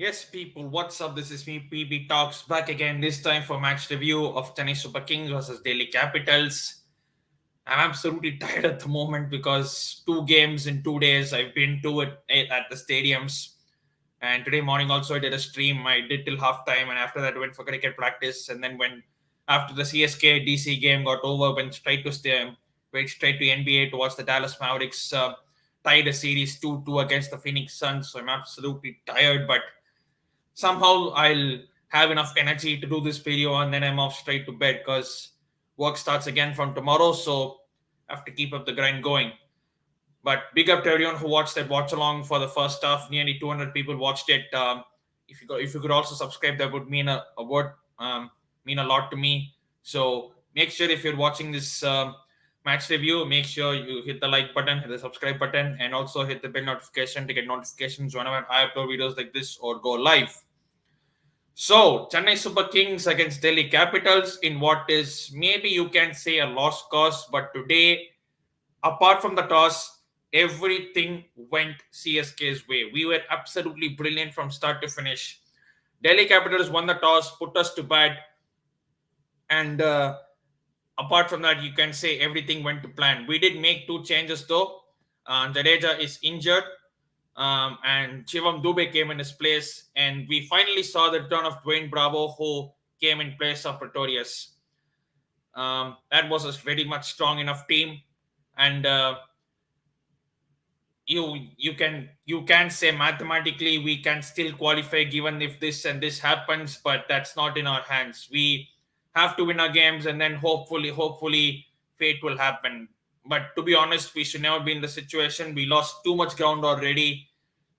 Yes, people, what's up? This is me, PB Talks, back again, this time for match review of Chennai Super Kings versus Delhi Capitals. I'm absolutely tired at the moment because 2 games in 2 days. I've been to it at the stadiums. And today morning also I did a stream. I did till halftime, and after that went for cricket practice. And then when after the CSK DC game got over, went straight to NBA to watch the Dallas Mavericks tie the series 2-2 against the Phoenix Suns. So I'm absolutely tired, but somehow I'll have enough energy to do this video, and then I'm off straight to bed because work starts again from tomorrow. So I have to keep up the grind going. But big up to everyone who watched that watch along for the first half. Nearly 200 people watched it. If you could also subscribe, that would mean a word mean a lot to me. So make sure if you're watching this match review, make sure you hit the like button, hit the subscribe button, and also hit the bell notification to get notifications whenever I upload videos like this or go live. So, Chennai Super Kings against Delhi Capitals in what is maybe you can say a lost cause, but today, apart from the toss, everything went CSK's way. We were absolutely brilliant from start to finish. Delhi Capitals won the toss, put us to bed, and apart from that, you can say everything went to plan. We did make 2 changes though. Jadeja is injured, and Shivam Dubey came in his place, and we finally saw the return of Dwayne Bravo, who came in place of Pretorius. That was a very much strong enough team, and you can say mathematically we can still qualify given if this and this happens, but that's not in our hands. We have to win our games, and then hopefully fate will happen. But to be honest, we should never be in the situation. We lost too much ground already.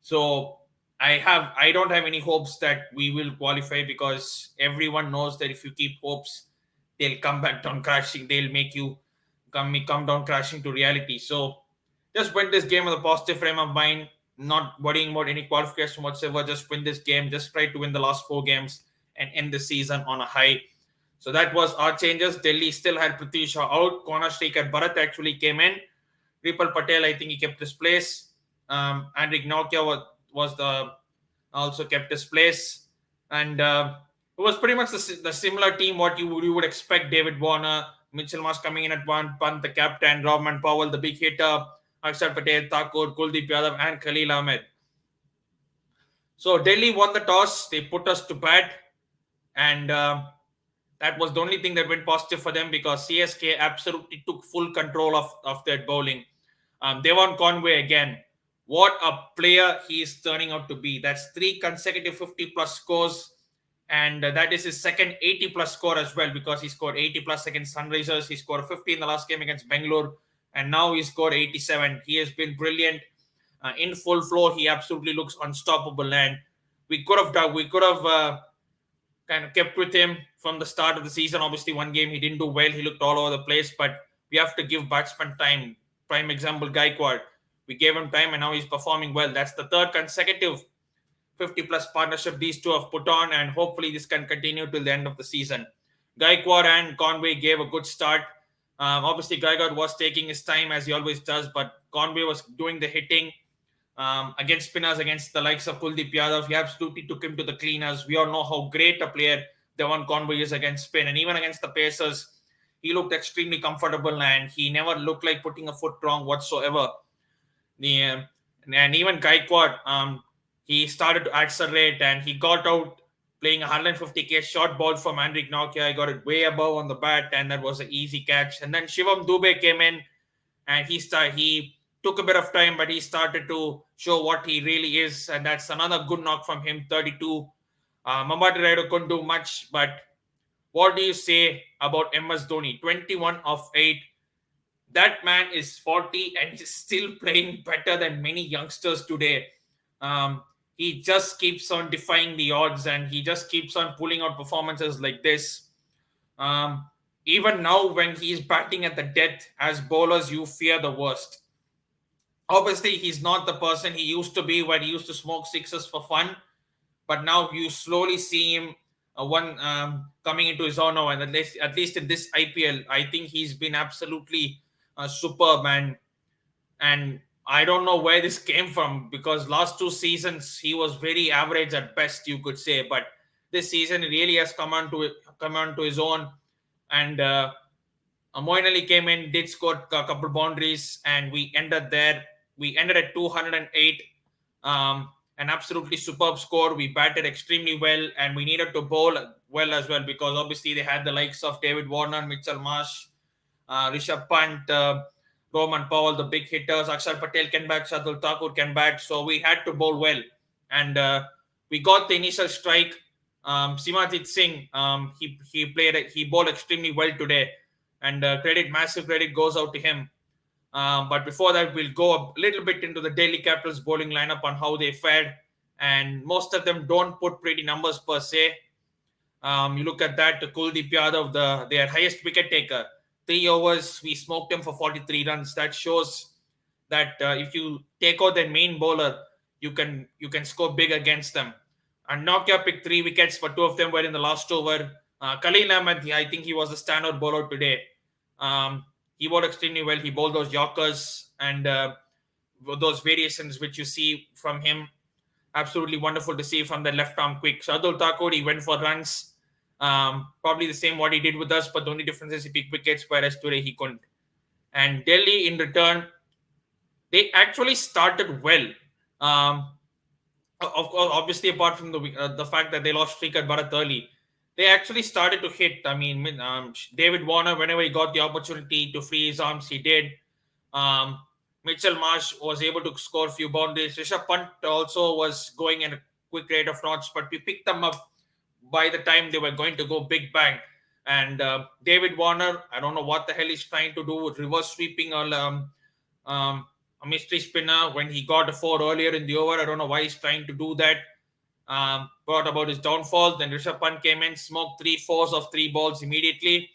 So I don't have any hopes that we will qualify, because everyone knows that if you keep hopes, they'll come back down crashing. They'll make you come down crashing to reality. So just win this game with a positive frame of mind, not worrying about any qualification whatsoever. Just win this game. Just try to win the last 4 games and end the season on a high. So that was our changes. Delhi still had Prithvi Shaw out. Corner striker Bharat actually came in. Ripal Patel, I think he kept his place. Andrik Nokia was the also kept his place, and it was pretty much the similar team what you would expect. David Warner, Mitchell Marsh coming in at one, Pant the captain, Robman Powell the big hitter, Akshar Patel, Thakur, Kuldeep Yadav, and Khalil Ahmed. So Delhi won the toss. They put us to bed, and that was the only thing that went positive for them, because CSK absolutely took full control of their bowling. Devon Conway again. What a player he is turning out to be. That's 3 consecutive 50 plus scores. And that is his second 80 plus score as well, because he scored 80 plus against Sunrisers. He scored 50 in the last game against Bangalore. And now he scored 87. He has been brilliant. In full flow, he absolutely looks unstoppable. And we could have kind of kept with him from the start of the season. Obviously, one game he didn't do well. He looked all over the place, but we have to give batsmen time. Prime example, Gaikwad. We gave him time, and now he's performing well. That's the third consecutive 50 plus partnership these two have put on, and hopefully this can continue till the end of the season. Gaikwad and Conway gave a good start. Obviously, Gaikwad was taking his time as he always does, but Conway was doing the hitting against spinners, against the likes of Kuldeep Yadav. He absolutely took him to the cleaners. We all know how great a player Devon Conway is against spin, and even against the Pacers, he looked extremely comfortable, and he never looked like putting a foot wrong whatsoever. And even Gaikwad, he started to accelerate, and he got out playing a 150k short ball from Andrik Nokia. He got it way above on the bat, and that was an easy catch. And then Shivam Dubey came in, and he took a bit of time, but he started to show what he really is, and that's another good knock from him, 32. Mamadi Raido couldn't do much, but what do you say about MS Dhoni? 21 of 8. That man is 40 and is still playing better than many youngsters today. He just keeps on defying the odds, and he just keeps on pulling out performances like this. Um, Even now, when he's batting at the death, as bowlers, you fear the worst. Obviously, he's not the person he used to be, where he used to smoke sixes for fun. But now you slowly see him one coming into his own now, and at least in this IPL, I think he's been absolutely superb, man. And I don't know where this came from, because last 2 seasons he was very average at best, you could say. But this season he really has come on to his own, and Moeen Ali came in, did score a couple boundaries, and we ended there. We ended at 208. An absolutely superb score. We batted extremely well, and we needed to bowl well as well, because obviously they had the likes of David Warner, Mitchell Marsh, Rishabh Pant, Roman Powell, the big hitters. Akshar Patel can bat, Shardul Thakur can bat. So we had to bowl well, and we got the initial strike. Simajit Singh, he bowled extremely well today, and massive credit goes out to him. But before that, we'll go a little bit into the Delhi Capitals bowling lineup on how they fared, and most of them don't put pretty numbers per se. You look at that, Kuldeep Yadav, their highest wicket taker, 3 overs, we smoked him for 43 runs. That shows that if you take out their main bowler, you can score big against them. And Nokia picked 3 wickets, but 2 of them were in the last over. Khalil Ahmed, I think he was the standout bowler today. He bowled extremely well. He bowled those Yorkers and those variations which you see from him. Absolutely wonderful to see from the left arm quick. Shardul Thakur, he went for runs. Probably the same what he did with us, but the only difference is he picked wickets, whereas today he couldn't. And Delhi, in return, they actually started well. Um, of course, obviously, apart from the fact that they lost streak at Bharat early, they actually started to hit. I mean, David Warner, whenever he got the opportunity to free his arms, he did. Um, Mitchell Marsh was able to score a few boundaries. Rishabh Pant also was going in a quick rate of knots, but we picked them up by the time they were going to go big bang. And David Warner, I don't know what the hell he's trying to do with reverse sweeping or um, a mystery spinner when he got a four earlier in the over. I don't know why he's trying to do that. Brought about his downfall. Then Rishabh Pant came in, smoked 3 fours of 3 balls immediately.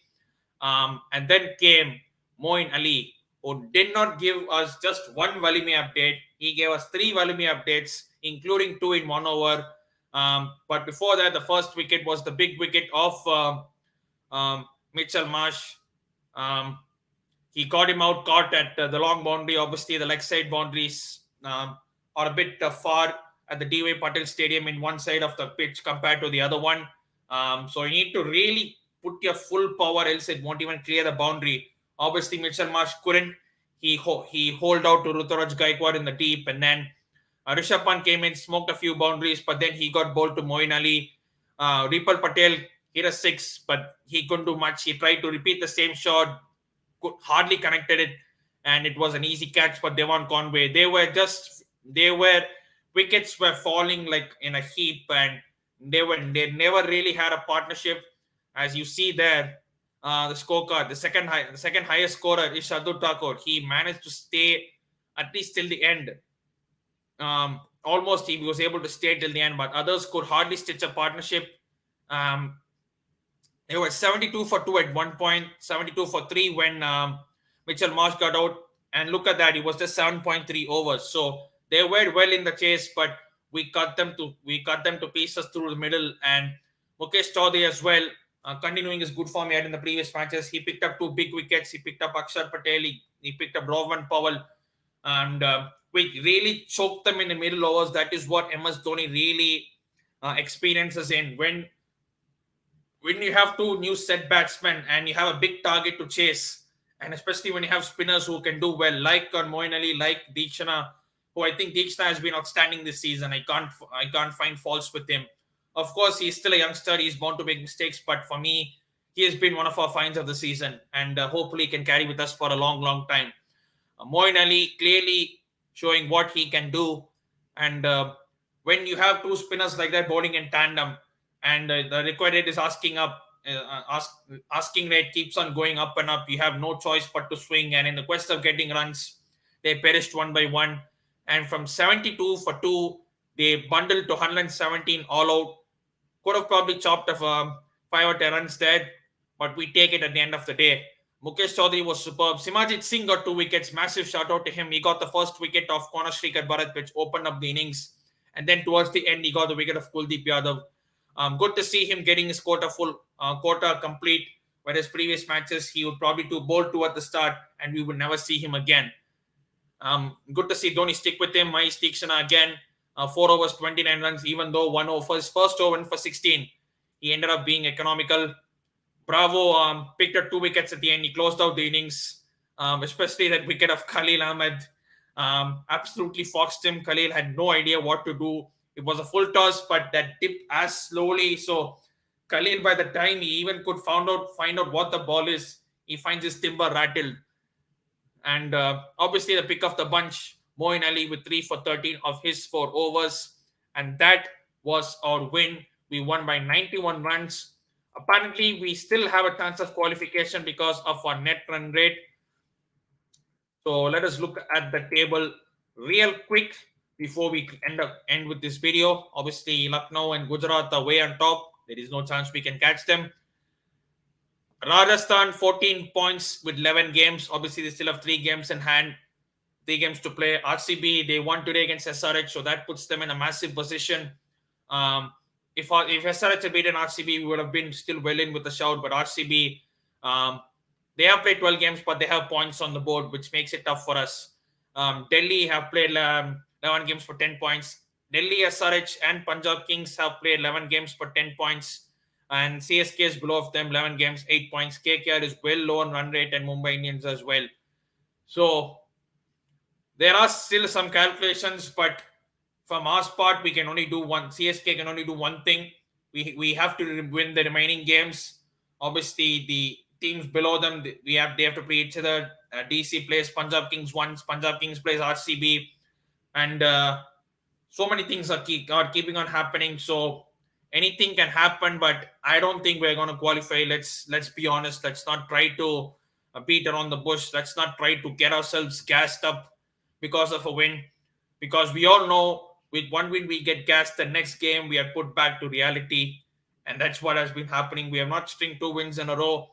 And then came Moeen Ali, who did not give us just one Valimi update. He gave us 3 Valimi updates, including 2 in 1 over. But before that, the first wicket was the big wicket of Mitchell Marsh. Um, he got him out, caught at the long boundary. Obviously, the leg side boundaries are a bit far at the D.Y. Patil Stadium in one side of the pitch compared to the other one. So you need to really put your full power, else it won't even clear the boundary. Obviously, Mitchell Marsh couldn't. He holed out to Ruturaj Gaikwad in the deep, and then Rishabh Pant came in, smoked a few boundaries, but then he got bowled to Moeen Ali. Ripal Patel hit a six, but he couldn't do much. He tried to repeat the same shot, hardly connected it, and it was an easy catch for Devon Conway. They were wickets were falling like in a heap, and they never really had a partnership. As you see there, the scorecard, the second highest scorer is Shardul Thakur. He managed to stay at least till the end. Almost he was able to stay till the end, but others could hardly stitch a partnership. Um, they were 72 for 2 at one point, 72 for 3 when Mitchell Marsh got out. And look at that, it was just 7.3 overs. So they were well in the chase, but we cut them to pieces through the middle. And Mukesh Chaudhary as well, continuing his good form he had in the previous matches. He picked up 2 big wickets. He picked up Akshar Patel. He picked up Roman Powell, and we really choked them in the middle overs. That is what MS Dhoni really experiences in when you have 2 new set batsmen and you have a big target to chase, and especially when you have spinners who can do well, like Moeen Ali, like Deekshana, who I think Deekshana has been outstanding this season. I can't find faults with him. Of course, he's still a youngster. He's bound to make mistakes, but for me, he has been one of our finds of the season, and hopefully he can carry with us for a long, long time. Moeen Ali clearly showing what he can do. And when you have 2 spinners like that bowling in tandem, and the required rate is asking rate keeps on going up and up, you have no choice but to swing. And in the quest of getting runs, they perished one by one. And from 72 for 2, they bundled to 117 all out. Could have probably chopped off 5 or 10 runs there, but we take it at the end of the day. Mukesh Chaudhary was superb. Simajit Singh got 2 wickets. Massive shout out to him. He got the first wicket of corner streak at Bharat, which opened up the innings. And then towards the end, he got the wicket of Kuldeep Yadav. Good to see him getting his quota complete. Whereas previous matches, he would probably do bowl 2 at the start, and we would never see him again. Good to see Dhoni stick with him. Mahesh Tikshana again, 4 overs, 29 runs, even though one over his first over went for 16. He ended up being economical. Bravo picked up 2 wickets at the end. He closed out the innings, especially that wicket of Khalil Ahmed. Absolutely foxed him. Khalil had no idea what to do. It was a full toss, but that dipped as slowly. So Khalil, by the time he even could find out what the ball is, he finds his timber rattled. And obviously, the pick of the bunch, Moeen Ali with 3 for 13 of his 4 overs. And that was our win. We won by 91 runs. Apparently, we still have a chance of qualification because of our net run rate. So let us look at the table real quick before we end with this video. Obviously, Lucknow and Gujarat are way on top. There is no chance we can catch them. Rajasthan 14 points with 11 games. Obviously, they still have 3 games in hand, 3 games to play. RCB, they won today against SRH, so that puts them in a massive position. If SRH had beaten RCB, we would have been still well in with a shout. But RCB, they have played 12 games, but they have points on the board, which makes it tough for us. Delhi have played 11 games for 10 points. Delhi, SRH, and Punjab Kings have played 11 games for 10 points. And CSK is below of them, 11 games, 8 points. KKR is well low on run rate, and Mumbai Indians as well. So there are still some calculations, but from our part, we can only do one. CSK can only do one thing. We have to win the remaining games. Obviously, the teams below them, they have to play each other. DC plays Punjab Kings once. Punjab Kings plays RCB, and so many things are keeping on happening. So anything can happen, but I don't think we're going to qualify. Let's be honest. Let's not try to beat around the bush. Let's not try to get ourselves gassed up because of a win, because we all know with one win we get gassed. The next game we are put back to reality, and that's what has been happening. We have not string 2 wins in a row.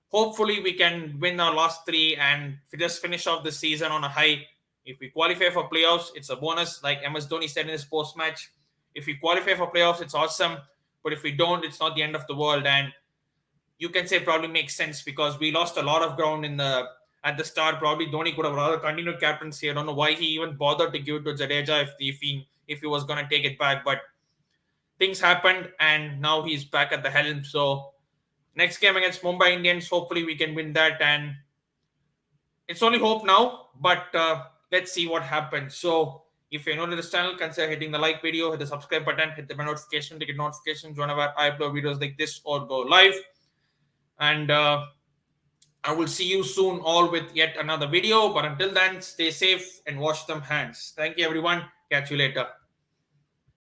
Hopefully we can win our last 3 and just finish off the season on a high. If we qualify for playoffs, it's a bonus, like MS Dhoni said in his post match. If we qualify for playoffs, it's awesome, but if we don't, it's not the end of the world. And you can say probably makes sense because we lost a lot of ground at the start. Probably Dhoni could have rather continued captaincy. I don't know why he even bothered to give it to Jadeja if he was going to take it back. But things happened, and now he's back at the helm. So next game against Mumbai Indians, hopefully we can win that. And it's only hope now, but let's see what happens. So if you're new to this channel, consider hitting the like video, hit the subscribe button, hit the bell notification to get notifications whenever I upload videos like this or go live. And I will see you soon all with yet another video. But until then, stay safe and wash them hands. Thank you, everyone. Catch you later.